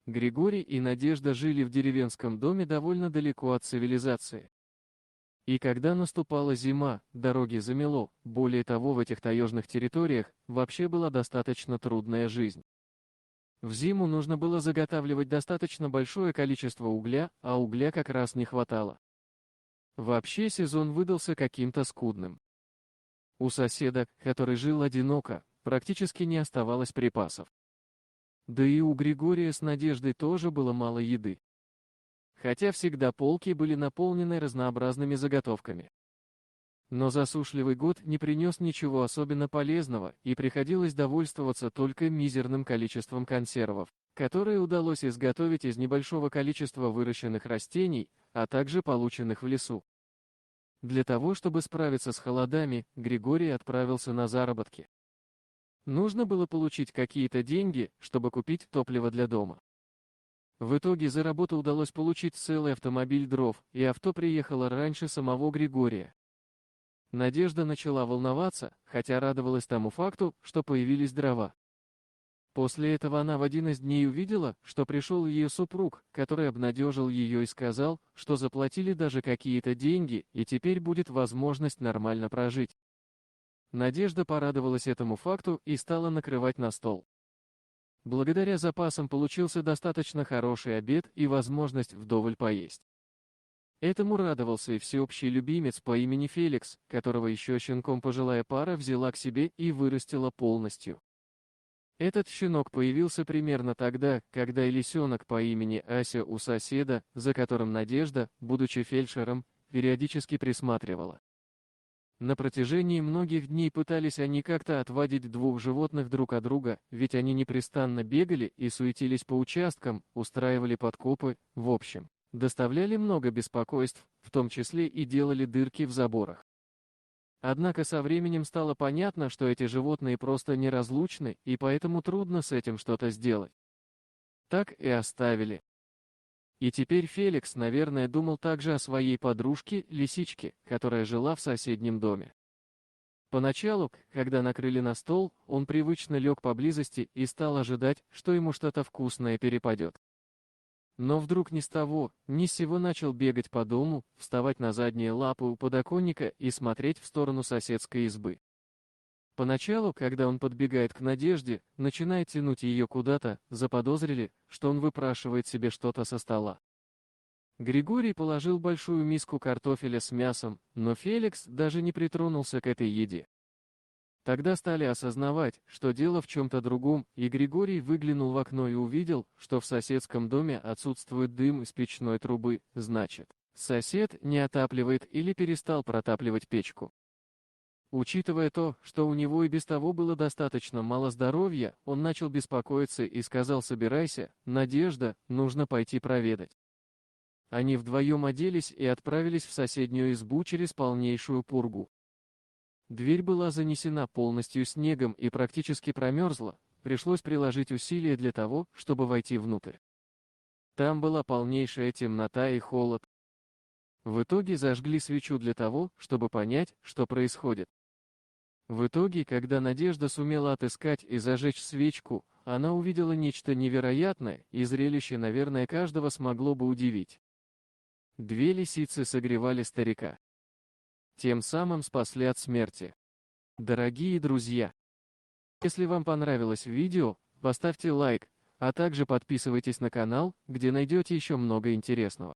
Григорий и Надежда жили в деревенском доме довольно далеко от цивилизации. И когда наступала зима, дороги замело, более того, в этих таежных территориях вообще была достаточно трудная жизнь. В зиму нужно было заготавливать достаточно большое количество угля, а угля как раз не хватало. Вообще сезон выдался каким-то скудным. У соседа, который жил одиноко, практически не оставалось припасов. Да и у Григория с Надеждой тоже было мало еды. Хотя всегда полки были наполнены разнообразными заготовками. Но засушливый год не принес ничего особенно полезного, и приходилось довольствоваться только мизерным количеством консервов, которые удалось изготовить из небольшого количества выращенных растений, а также полученных в лесу. Для того, чтобы справиться с холодами, Григорий отправился на заработки. Нужно было получить какие-то деньги, чтобы купить топливо для дома. В итоге за работу удалось получить целый автомобиль дров, и авто приехало раньше самого Григория. Надежда начала волноваться, хотя радовалась тому факту, что появились дрова. После этого она в один из дней увидела, что пришел ее супруг, который обнадежил ее и сказал, что заплатили даже какие-то деньги, и теперь будет возможность нормально прожить. Надежда порадовалась этому факту и стала накрывать на стол. Благодаря запасам получился достаточно хороший обед и возможность вдоволь поесть. Этому радовался и всеобщий любимец по имени Феликс, которого еще щенком пожилая пара взяла к себе и вырастила полностью. Этот щенок появился примерно тогда, когда и лисенок по имени Ася у соседа, за которым Надежда, будучи фельдшером, периодически присматривала. На протяжении многих дней пытались они как-то отвадить двух животных друг от друга, ведь они непрестанно бегали и суетились по участкам, устраивали подкопы, в общем, доставляли много беспокойств, в том числе и делали дырки в заборах. Однако со временем стало понятно, что эти животные просто неразлучны, и поэтому трудно с этим что-то сделать. Так и оставили. И теперь Феликс, наверное, думал также о своей подружке, лисичке, которая жила в соседнем доме. Поначалу, когда накрыли на стол, он привычно лег поблизости и стал ожидать, что ему что-то вкусное перепадет. Но вдруг ни с того, ни с сего начал бегать по дому, вставать на задние лапы у подоконника и смотреть в сторону соседской избы. Поначалу, когда он подбегает к Надежде, начинает тянуть ее куда-то, заподозрили, что он выпрашивает себе что-то со стола. Григорий положил большую миску картофеля с мясом, но Феликс даже не притронулся к этой еде. Тогда стали осознавать, что дело в чем-то другом, и Григорий выглянул в окно и увидел, что в соседском доме отсутствует дым из печной трубы, значит, сосед не отапливает или перестал протапливать печку. Учитывая то, что у него и без того было достаточно мало здоровья, он начал беспокоиться и сказал: «Собирайся, Надежда, нужно пойти проведать». Они вдвоем оделись и отправились в соседнюю избу через полнейшую пургу. Дверь была занесена полностью снегом и практически промерзла, пришлось приложить усилия для того, чтобы войти внутрь. Там была полнейшая темнота и холод. В итоге зажгли свечу для того, чтобы понять, что происходит. В итоге, когда Надежда сумела отыскать и зажечь свечку, она увидела нечто невероятное, и зрелище, наверное, каждого смогло бы удивить. Две лисицы согревали старика. Тем самым спасли от смерти. Дорогие друзья, если вам понравилось видео, поставьте лайк, а также подписывайтесь на канал, где найдете еще много интересного.